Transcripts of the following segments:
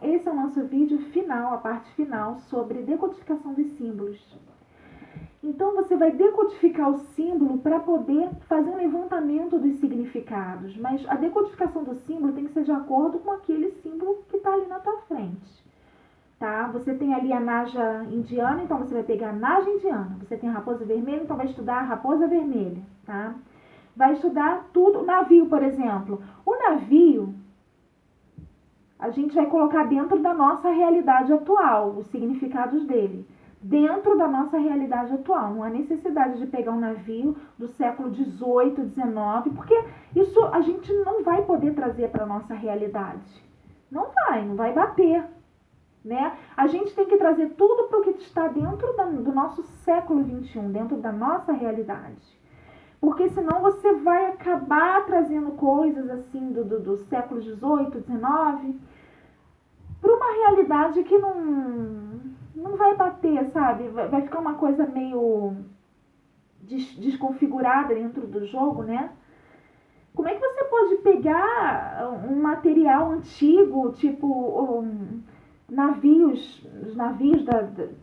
esse é o nosso vídeo final, a parte final, sobre decodificação dos símbolos. Então, você vai decodificar o símbolo para poder fazer um levantamento dos significados. Mas a decodificação do símbolo tem que ser de acordo com aquele símbolo que está ali na tua frente. Tá? Você tem ali a naja indiana, então você vai pegar a naja indiana. Você tem a raposa vermelha, então vai estudar a raposa vermelha. Tá? Vai estudar tudo. O navio, por exemplo. O navio, a gente vai colocar dentro da nossa realidade atual, os significados dele. Dentro da nossa realidade atual. Não há necessidade de pegar um navio do século XVIII, XIX, porque isso a gente não vai poder trazer para a nossa realidade. Não vai bater. Né? A gente tem que trazer tudo para o que está dentro do nosso século XXI, dentro da nossa realidade. Porque senão você vai acabar trazendo coisas assim do século XVIII, XIX, para uma realidade que não vai bater, sabe? Vai ficar uma coisa meio desconfigurada dentro do jogo, né? Como é que você pode pegar um material antigo, tipo os navios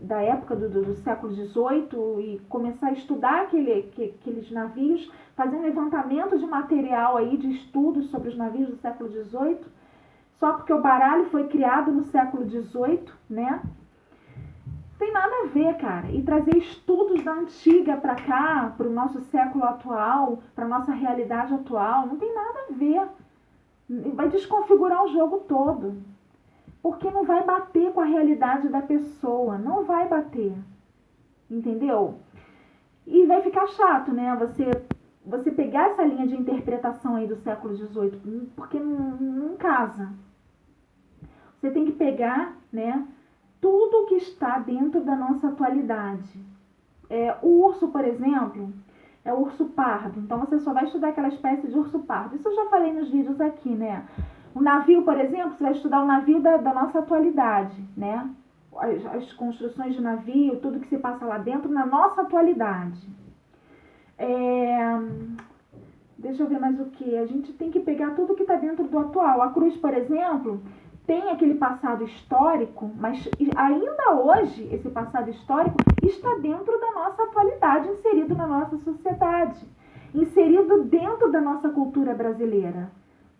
da época do século XVIII e começar a estudar aqueles navios, fazer um levantamento de material aí, de estudos sobre os navios do século XVIII, só porque o baralho foi criado no século XVIII, né? Tem nada a ver, cara. E trazer estudos da antiga para cá, para o nosso século atual, para a nossa realidade atual, não tem nada a ver. Vai desconfigurar o jogo todo. Porque não vai bater com a realidade da pessoa. Não vai bater. Entendeu? E vai ficar chato, né? Você pegar essa linha de interpretação aí do século XVIII, porque não casa. Você tem que pegar, né, tudo que está dentro da nossa atualidade. O urso, por exemplo, é o urso pardo. Então, você só vai estudar aquela espécie de urso pardo. Isso eu já falei nos vídeos aqui, né? O navio, por exemplo, você vai estudar o navio da nossa atualidade, né? As construções de navio, tudo que se passa lá dentro na nossa atualidade. Deixa eu ver mais o que. A gente tem que pegar tudo que está dentro do atual. A cruz, por exemplo, tem aquele passado histórico, mas ainda hoje esse passado histórico está dentro da nossa atualidade, inserido na nossa sociedade, inserido dentro da nossa cultura brasileira.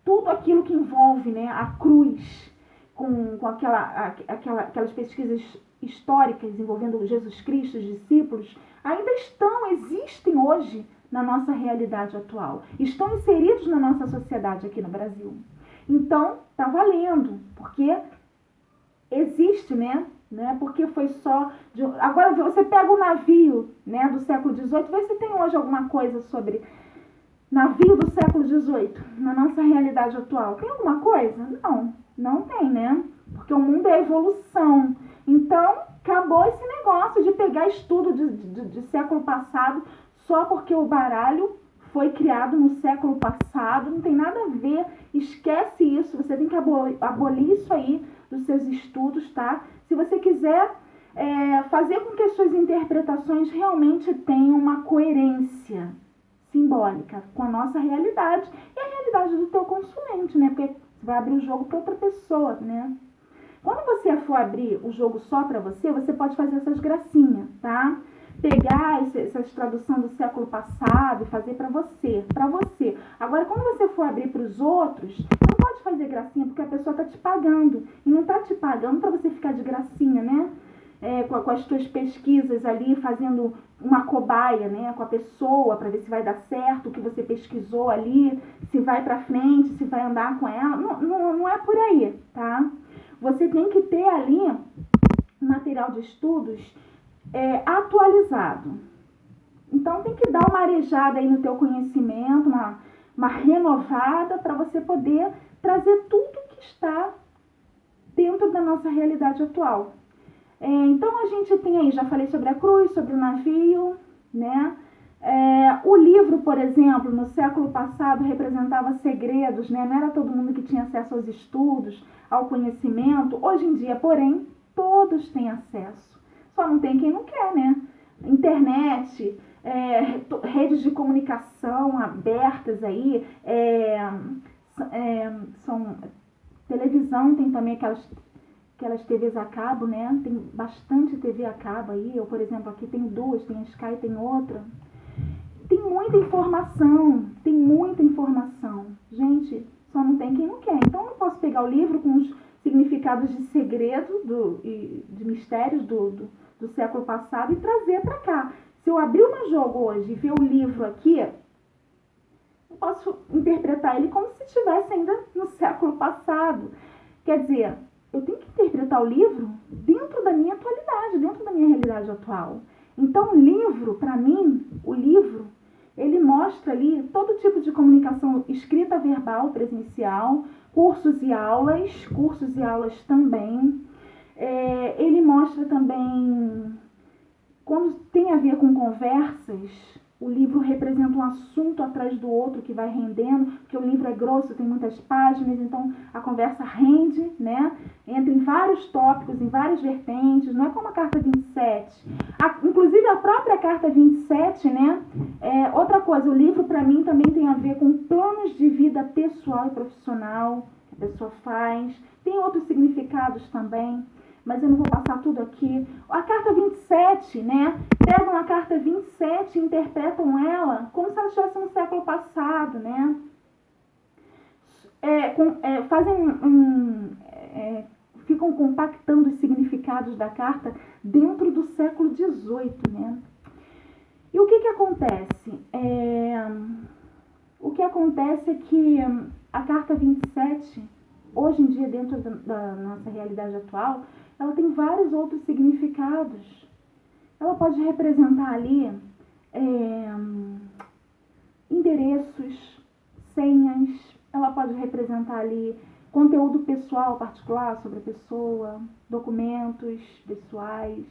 Tudo aquilo que envolve, né, a cruz, com aquelas pesquisas históricas envolvendo Jesus Cristo, os discípulos, ainda existem hoje na nossa realidade atual. Estão inseridos na nossa sociedade aqui no Brasil. Então, tá valendo, porque existe, né? Porque foi só... Agora, você pega o navio, né, do século XVIII, vê se tem hoje alguma coisa sobre navio do século XVIII na nossa realidade atual. Tem alguma coisa? Não tem, né? Porque o mundo é evolução. Então, acabou esse negócio de pegar estudo de século passado só porque o baralho foi criado no século passado, não tem nada a ver, esquece isso, você tem que abolir isso aí dos seus estudos, tá? Se você quiser fazer com que as suas interpretações realmente tenham uma coerência simbólica com a nossa realidade e a realidade do teu consulente, né? Porque você vai abrir o jogo para outra pessoa, né? Quando você for abrir o jogo só para você, você pode fazer essas gracinhas, tá? Pegar essa tradução do século passado e fazer para você, Agora, quando você for abrir para os outros, não pode fazer gracinha porque a pessoa está te pagando. E não está te pagando para você ficar de gracinha, né? Com as suas pesquisas ali, fazendo uma cobaia, né? Com a pessoa, para ver se vai dar certo o que você pesquisou ali, se vai para frente, se vai andar com ela. Não é por aí, tá? Você tem que ter ali um material de estudos atualizado. Então tem que dar uma arejada aí no teu conhecimento, uma renovada para você poder trazer tudo que está dentro da nossa realidade atual. Então a gente tem aí, já falei sobre a cruz, sobre o navio, né? O livro, por exemplo, no século passado representava segredos, né? Não era todo mundo que tinha acesso aos estudos, ao conhecimento. Hoje em dia, porém, todos têm acesso. Só não tem quem não quer, né? Internet, redes de comunicação abertas aí, televisão, tem também aquelas aquelas TVs a cabo, né? Tem bastante TV a cabo aí. Eu, por exemplo, aqui tenho duas, tem a Sky e tem outra. Tem muita informação, tem muita informação. Gente, só não tem quem não quer. Então, eu não posso pegar o livro com os significados de segredo e de mistérios do século passado e trazer para cá. Se eu abrir o meu jogo hoje e ver o livro aqui, eu posso interpretar ele como se estivesse ainda no século passado. Quer dizer, eu tenho que interpretar o livro dentro da minha atualidade, dentro da minha realidade atual. Então, o livro, para mim, ele mostra ali todo tipo de comunicação escrita, verbal, presencial, cursos e aulas também. Ele mostra também, quando tem a ver com conversas, o livro representa um assunto atrás do outro que vai rendendo, porque o livro é grosso, tem muitas páginas, então a conversa rende, né? Entra em vários tópicos, em várias vertentes, não é como a carta 27. Inclusive a própria carta 27, né? Outra coisa, o livro para mim também tem a ver com planos de vida pessoal e profissional que a pessoa faz, tem outros significados também, mas eu não vou passar tudo aqui. A carta 27, né? Pegam a carta 27 e interpretam ela como se ela estivesse no século passado, né? Ficam compactando os significados da carta dentro do século XVIII, né? E o que acontece? O que acontece é que a carta 27, hoje em dia, dentro da nossa realidade atual, ela tem vários outros significados. Ela pode representar ali endereços, senhas, ela pode representar ali conteúdo pessoal particular sobre a pessoa, documentos pessoais.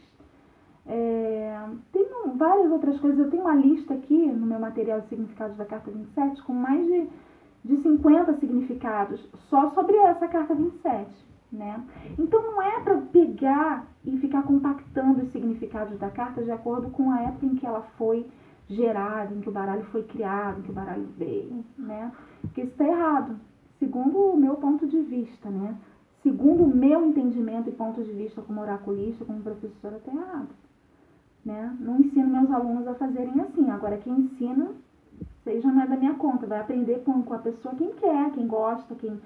Tem várias outras coisas. Eu tenho uma lista aqui no meu material de significados da carta 27 com mais de 50 significados só sobre essa carta 27. Né? Então não é para pegar e ficar compactando os significados da carta de acordo com a época em que ela foi gerada, em que o baralho foi criado, em que o baralho veio, né? Porque isso está errado, segundo o meu ponto de vista, né? Segundo o meu entendimento e ponto de vista como oraculista, como professora, está errado, né? Não ensino meus alunos a fazerem assim. Agora quem ensina, seja não é da minha conta, vai aprender com a pessoa quem quer, quem gosta, quem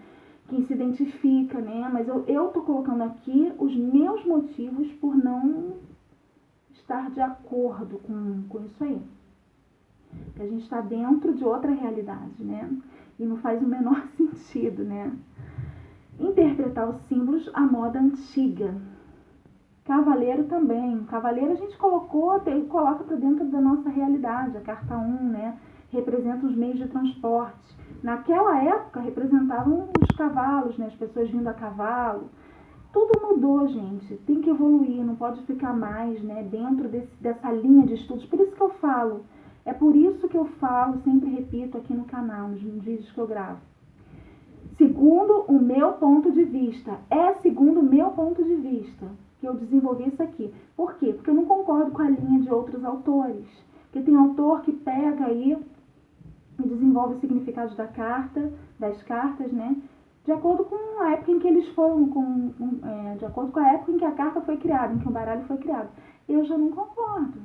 se identifica, né? Mas eu tô colocando aqui os meus motivos por não estar de acordo com isso aí. Porque a gente está dentro de outra realidade, né? E não faz o menor sentido, né? Interpretar os símbolos à moda antiga. Cavaleiro também. Cavaleiro a gente coloca para dentro da nossa realidade. A carta 1, né? Representa os meios de transporte. Naquela época representavam os cavalos, né? As pessoas vindo a cavalo. Tudo mudou, gente. Tem que evoluir, não pode ficar mais, né? Dentro dessa linha de estudos. Por isso que eu falo. É por isso que eu falo, sempre repito aqui no canal, nos vídeos que eu gravo. Segundo o meu ponto de vista. Segundo o meu ponto de vista que eu desenvolvi isso aqui. Por quê? Porque eu não concordo com a linha de outros autores. Porque tem autor que pega aí e desenvolve os significados das cartas, né? De acordo com a época em que eles foram, de acordo com a época em que a carta foi criada, em que o baralho foi criado. Eu já não concordo.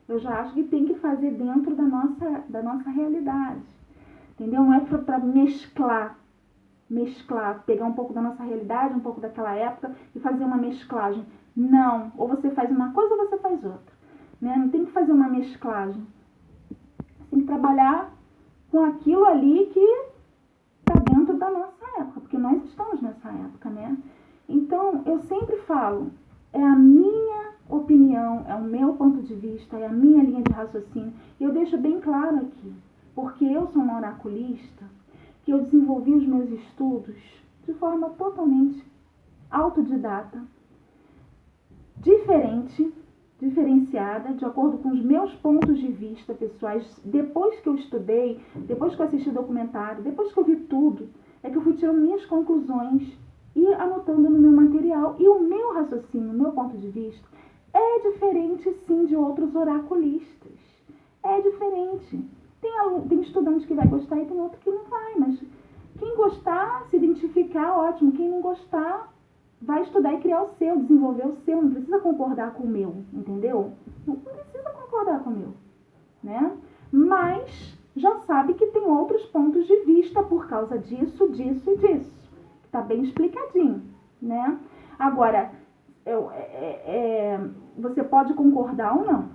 Eu já acho que tem que fazer dentro da nossa realidade. Entendeu? Não é para mesclar, pegar um pouco da nossa realidade, um pouco daquela época e fazer uma mesclagem. Não. Ou você faz uma coisa ou você faz outra. Né? Não tem que fazer uma mesclagem. Tem que trabalhar com aquilo ali que está dentro da nossa época, porque nós estamos nessa época, né? Então, eu sempre falo, é a minha opinião, é o meu ponto de vista, é a minha linha de raciocínio, e eu deixo bem claro aqui, porque eu sou uma oraculista, que eu desenvolvi os meus estudos de forma totalmente autodidata, diferenciada, de acordo com os meus pontos de vista pessoais. Depois que eu estudei, depois que eu assisti documentário, depois que eu vi tudo, é que eu fui tirando minhas conclusões e anotando no meu material. E o meu raciocínio, o meu ponto de vista, é diferente sim de outros oraculistas. É diferente. Tem estudante que vai gostar e tem outro que não vai, mas quem gostar, se identificar, ótimo. Quem não gostar, vai estudar e criar o seu, desenvolver o seu, não precisa concordar com o meu, entendeu? Não precisa concordar com o meu, né? Mas já sabe que tem outros pontos de vista por causa disso, disso e disso. Tá bem explicadinho, né? Agora, você pode concordar ou não,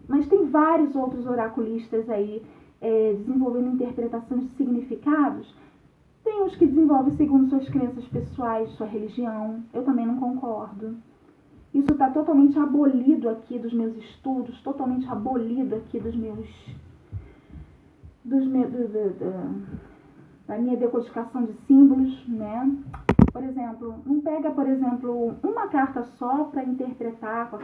mas tem vários outros oraculistas aí desenvolvendo interpretações de significados. Tem os que desenvolvem segundo suas crenças pessoais, sua religião. Eu também não concordo. Isso está totalmente abolido aqui dos meus estudos, totalmente abolido aqui da minha decodificação de símbolos, né? Por exemplo, não pega, por exemplo, uma carta só para interpretar com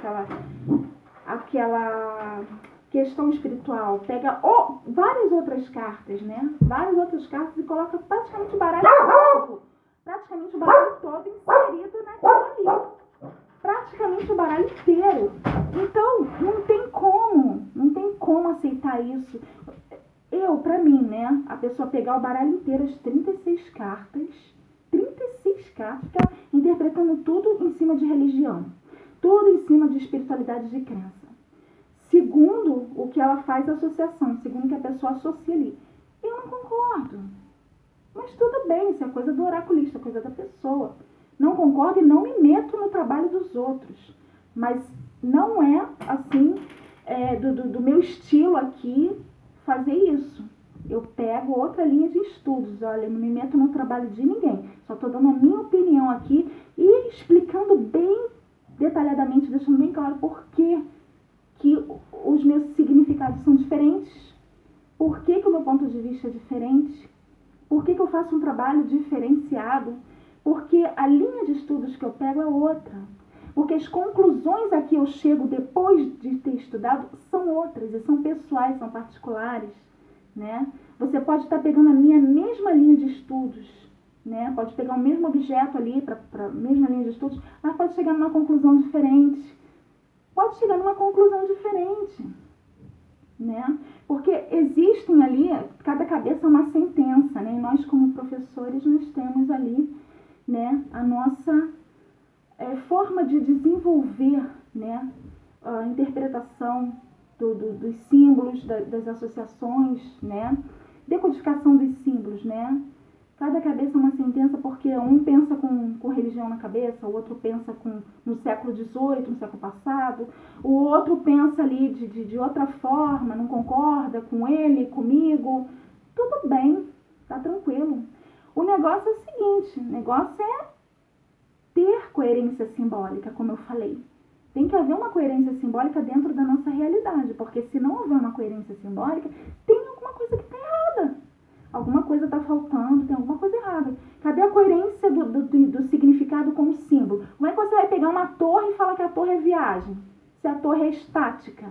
aquela questão espiritual. Pega várias outras cartas, né? Várias outras cartas e coloca praticamente o baralho todo. Praticamente o baralho todo inserido naquilo ali. Praticamente o baralho inteiro. Então, não tem como aceitar isso. Pra mim, né, a pessoa pegar o baralho inteiro, as 36 cartas, fica interpretando tudo em cima de religião, tudo em cima de espiritualidade de crença. Segundo o que ela faz a associação, segundo o que a pessoa associa ali. Eu não concordo. Mas tudo bem, isso é coisa do oraculista, coisa da pessoa. Não concordo e não me meto no trabalho dos outros. Mas não é, assim, do meu estilo aqui fazer isso. Eu pego outra linha de estudos. Olha, eu não me meto no trabalho de ninguém. Só estou dando a minha opinião aqui e explicando bem detalhadamente, deixando bem claro por que os meus significados são diferentes, por que o meu ponto de vista é diferente, por que eu faço um trabalho diferenciado, porque a linha de estudos que eu pego é outra, porque as conclusões a que eu chego depois de ter estudado são outras, e são pessoais, são particulares, né? Você pode estar pegando a minha mesma linha de estudos, né? Pode pegar o mesmo objeto ali para a mesma linha de estudos, mas pode chegar numa conclusão diferente. Pode chegar numa conclusão diferente, né? Porque existem ali, cada cabeça é uma sentença, né? E nós, como professores, nós temos ali, né, a nossa forma de desenvolver, né, a interpretação dos símbolos, das associações, né? Decodificação dos símbolos, né? Cada cabeça é uma sentença porque um pensa com religião na cabeça, o outro pensa no século XVIII, no século passado, o outro pensa ali de outra forma, não concorda com ele, comigo. Tudo bem, tá tranquilo. O negócio é o seguinte, o negócio é ter coerência simbólica, como eu falei. Tem que haver uma coerência simbólica dentro da nossa realidade, porque se não houver uma coerência simbólica, tem alguma coisa que está errada. Alguma coisa está faltando, tem alguma coisa errada. Cadê a coerência do significado com o símbolo? Como é que você vai pegar uma torre e falar que a torre é viagem? Se a torre é estática?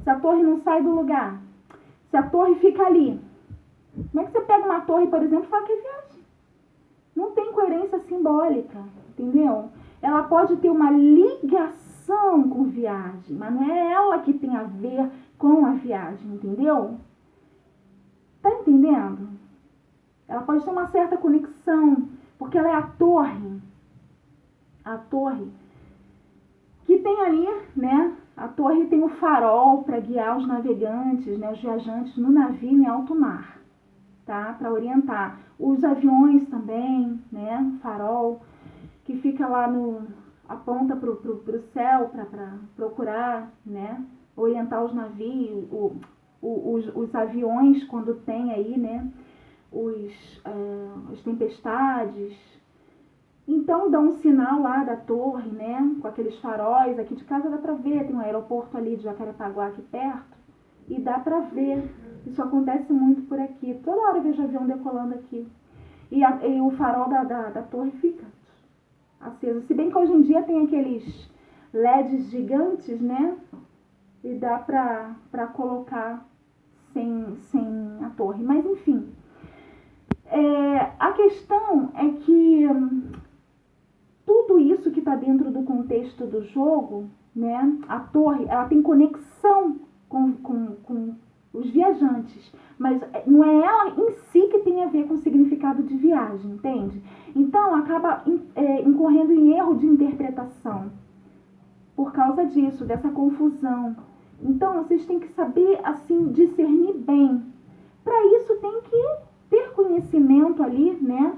Se a torre não sai do lugar? Se a torre fica ali? Como é que você pega uma torre, por exemplo, e fala que é viagem? Não tem coerência simbólica, entendeu? Ela pode ter uma ligação com viagem, mas não é ela que tem a ver com a viagem, entendeu? Tá entendendo? Ela pode ter uma certa conexão, porque ela é a torre que tem ali, né? A torre tem o farol para guiar os navegantes, né? Os viajantes no navio em alto mar, tá? Para orientar. Os aviões também, né? Farol que fica lá aponta pro céu para procurar, né? Orientar os navios, os aviões quando tem aí, né, as tempestades. Então dá um sinal lá da torre, né, com aqueles faróis. Aqui de casa dá para ver, tem um aeroporto ali de Jacarepaguá aqui perto, e dá para ver. Isso acontece muito por aqui. Toda hora eu vejo avião decolando aqui. E o farol da torre fica aceso. Se bem que hoje em dia tem aqueles LEDs gigantes, né, e dá para colocar sem a torre. Mas, enfim, a questão é que tudo isso que está dentro do contexto do jogo, né, a torre, ela tem conexão com os viajantes, mas não é ela em si que tem a ver com o significado de viagem, entende? Então, acaba incorrendo em erro de interpretação por causa disso, dessa confusão. Então, vocês têm que saber, assim, discernir bem. Para isso, tem que ter conhecimento ali, né?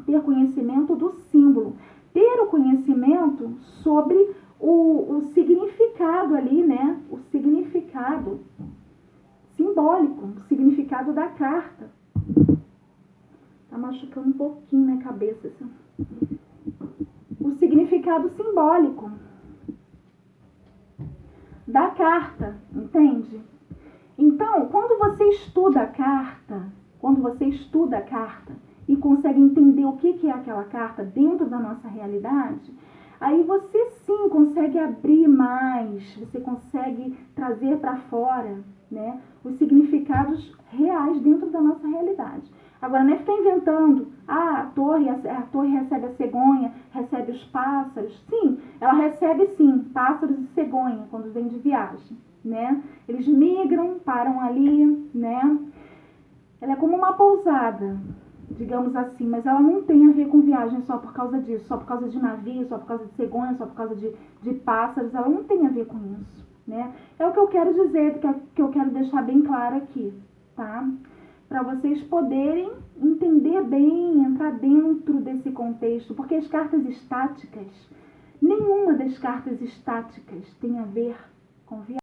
Ter conhecimento do símbolo. Ter o conhecimento sobre o significado ali, né? O significado simbólico, o significado da carta. Tá machucando um pouquinho na cabeça. Assim. O significado simbólico da carta, entende? Então, quando você estuda a carta, e consegue entender o que é aquela carta dentro da nossa realidade, aí você sim consegue abrir mais, você consegue trazer para fora, né, os significados reais dentro da nossa realidade. Agora, não é ficar inventando, a torre recebe a cegonha, recebe os pássaros. Sim, ela recebe sim, pássaros e cegonha quando vem de viagem, né? Eles migram, param ali, né? Ela é como uma pousada, digamos assim, mas ela não tem a ver com viagem só por causa disso, só por causa de navio, só por causa de cegonha, só por causa de pássaros, ela não tem a ver com isso, né? É o que eu quero dizer, que eu quero deixar bem claro aqui, tá? Para vocês poderem entender bem, entrar dentro desse contexto, porque as cartas estáticas, nenhuma das cartas estáticas tem a ver com viagem.